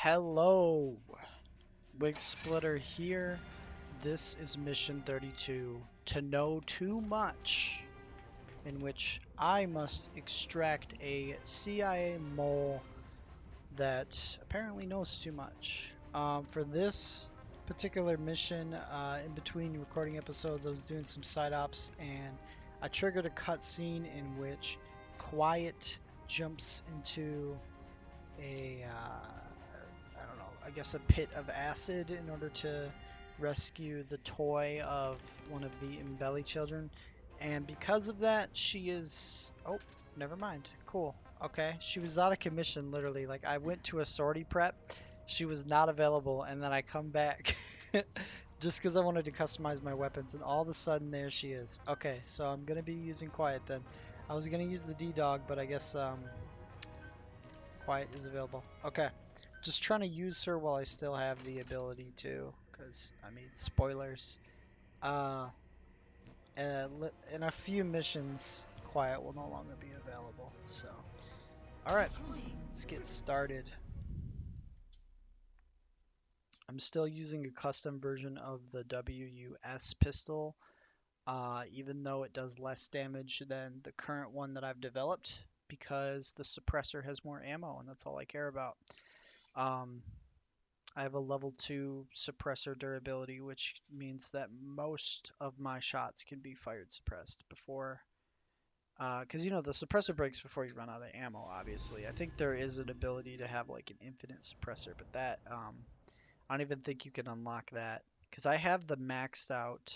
Hello, Wig Splitter here. This is mission 32, To Know Too Much, in which I must extract a CIA mole that apparently knows too much. For this particular mission, in between recording episodes, I was doing some side ops and I triggered a cutscene in which Quiet jumps into a I don't know, I guess a pit of acid in order to rescue the toy of one of the Mbelly children. And because of that, she is... Oh, never mind. Cool. Okay. She was out of commission, literally. Like, I went to a sortie prep. She was not available, and then I come back just because I wanted to customize my weapons, and all of a sudden, there she is. Okay, so I'm going to be using Quiet then. I was going to use the D-Dog, but I guess Quiet is available. Okay. Just trying to use her while I still have the ability to, because, I mean, spoilers. Uh, in a few missions, Quiet will no longer be available, so. Alright, let's get started. I'm still using a custom version of the WUS pistol, even though it does less damage than the current one that I've developed, because the suppressor has more ammo, and that's all I care about. I have a level 2 suppressor durability, which means that most of my shots can be fired suppressed before, because you know the suppressor breaks before you run out of ammo, obviously. I think there is an ability to have like an infinite suppressor, but that, I don't even think you can unlock that, because I have the maxed out,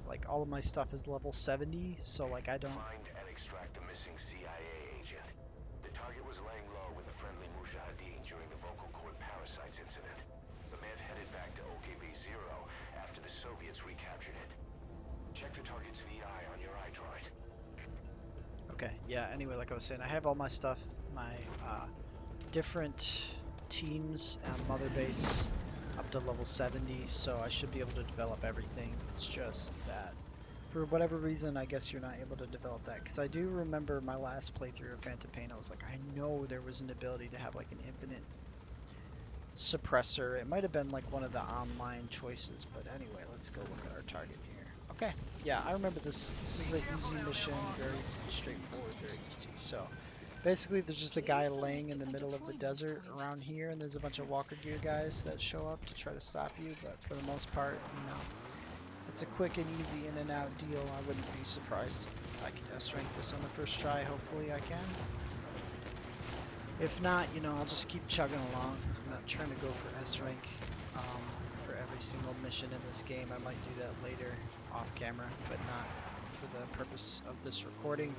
like all of my stuff is level 70, so like I don't... Find and extract the missing CIA agent. The target was laying low with the friendly Mujahideen during the vocal cord parasites incident. The man headed back to OKB-0 after the Soviets recaptured it. Check the target's VI on your iDroid. Okay, yeah, anyway, like I was saying, I have all my stuff, my different teams and mother base up to level 70, so I should be able to develop everything. It's just that for whatever reason, I guess you're not able to develop that, because I do remember my last playthrough of Phantom Pain, I was like, I know there was an ability to have like an infinite suppressor. It might have been like one of the online choices, but anyway, let's go look at our target here. Okay, yeah, I remember this. This is an easy mission, very straightforward, very easy. So basically, there's just a guy laying in the middle of the desert around here, and there's a bunch of walker gear guys that show up to try to stop you, but for the most part, you know, it's a quick and easy in and out deal. I wouldn't be surprised if I could S-rank this on the first try. Hopefully I can. If not, you know, I'll just keep chugging along. I'm not trying to go for S-rank for every single mission in this game. I might do that later off camera, but not for the purpose of this recording.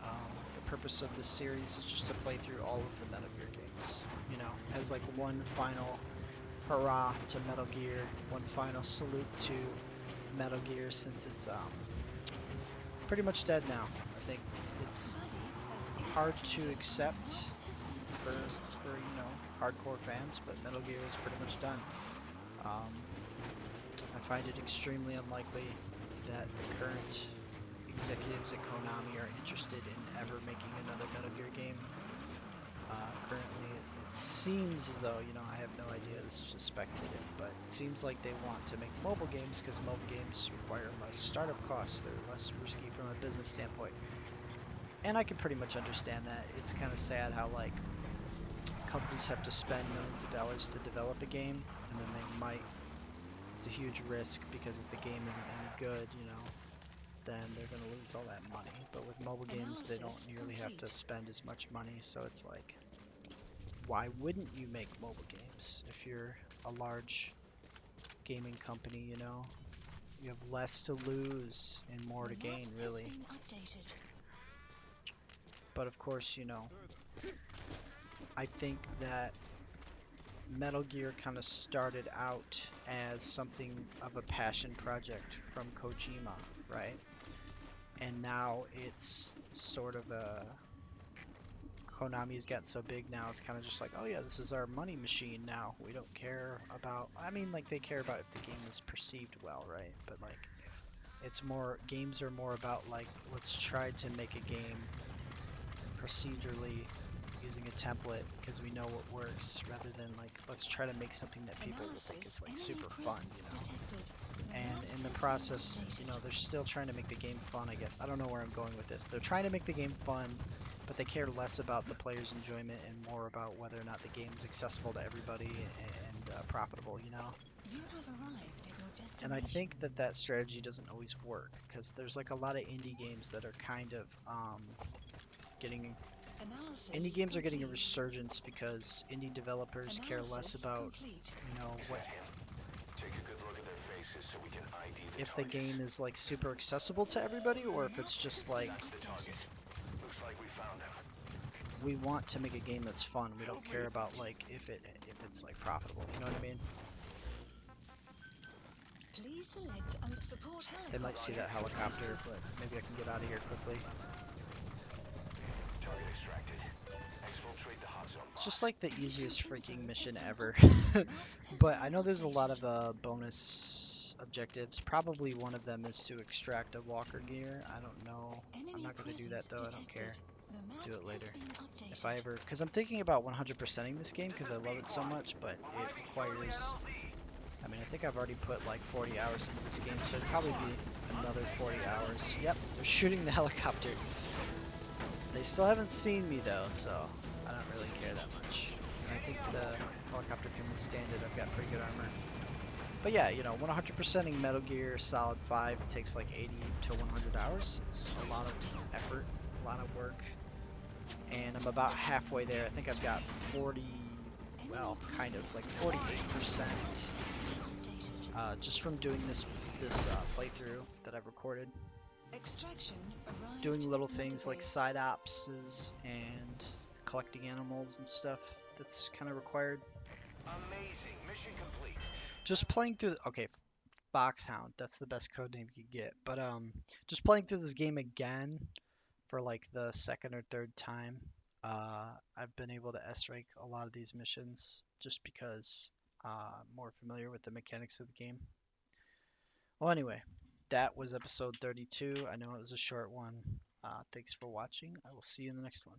The purpose of this series is just to play through all of the Metal Gear games. You know, as like one final hurrah to Metal Gear, one final salute to Metal Gear, since it's pretty much dead now. I think it's hard to accept for you know, hardcore fans, but Metal Gear is pretty much done. I find it extremely unlikely that the current executives at Konami are interested in ever making another Metal Gear game. Currently, it seems as though, you know, I have no idea, this is just speculative, but it seems like they want to make mobile games because mobile games require less startup costs. They're less risky from a business standpoint. And I can pretty much understand that. It's kind of sad how, like, companies have to spend millions of dollars to develop a game, and then they might, it's a huge risk, because if the game isn't any good, you know, then they're going to lose all that money. But with mobile games, they don't nearly have to spend as much money, so it's like, why wouldn't you make mobile games if you're a large gaming company, you know? You have less to lose and more to gain, really. But of course, you know, I think that Metal Gear kind of started out as something of a passion project from Kojima, right? And now it's sort of a... Konami's gotten so big now, it's kind of just like, oh yeah, this is our money machine now. We don't care about... I mean, like, they care about if the game is perceived well, right? But, like, it's more... Games are more about, like, let's try to make a game procedurally using a template because we know what works rather than like let's try to make something that people will think is like super fun, you know. And in the process, you know, they're still trying to make the game fun, I guess. I don't know where I'm going with this. They're trying to make the game fun, but they care less about the player's enjoyment and more about whether or not the game is accessible to everybody and profitable, you know. And I think that that strategy doesn't always work because there's like a lot of indie games that are kind of getting indie games are getting a resurgence because indie developers care less about, you know, what Take a good look at their faces so we can ID the if the targets. game is like super accessible to everybody or if it's just like That's the target. Looks like we found him. we want to make a game that's fun. We don't care about like if it's like profitable. You know what I mean? Please select and support They might see that helicopter, helicopter. but maybe I can get out of here quickly. Target extracted. Exfiltrate the hot zone It's box. just like the easiest freaking mission ever. But I know there's a lot of bonus objectives. Probably one of them is to extract a walker gear. I don't know. I'm not going to do that though. I don't care. Do it later. If I ever, because I'm thinking about 100%ing this game because I love it so much, but it requires, I mean, I think I've already put like 40 hours into this game, so it'd probably be another 40 hours. Yep, they're shooting the helicopter. They still haven't seen me though, so I don't really care that much. And I think the helicopter can withstand it. I've got pretty good armor. But yeah, you know, 100%ing Metal Gear Solid 5 takes like 80 to 100 hours. It's a lot of effort, a lot of work. And I'm about halfway there. I think I've got 40, well, kind of like 48% just from doing this playthrough that I've recorded. Doing little things like side ops and collecting animals and stuff that's kind of required. Amazing. Mission complete. Just playing through, okay, Foxhound, that's the best code name you could get. But just playing through this game again for like the second or third time, I've been able to S rank a lot of these missions just because I'm more familiar with the mechanics of the game. Well, anyway, that was episode 32. I know it was a short one. Thanks for watching. I will see you in the next one.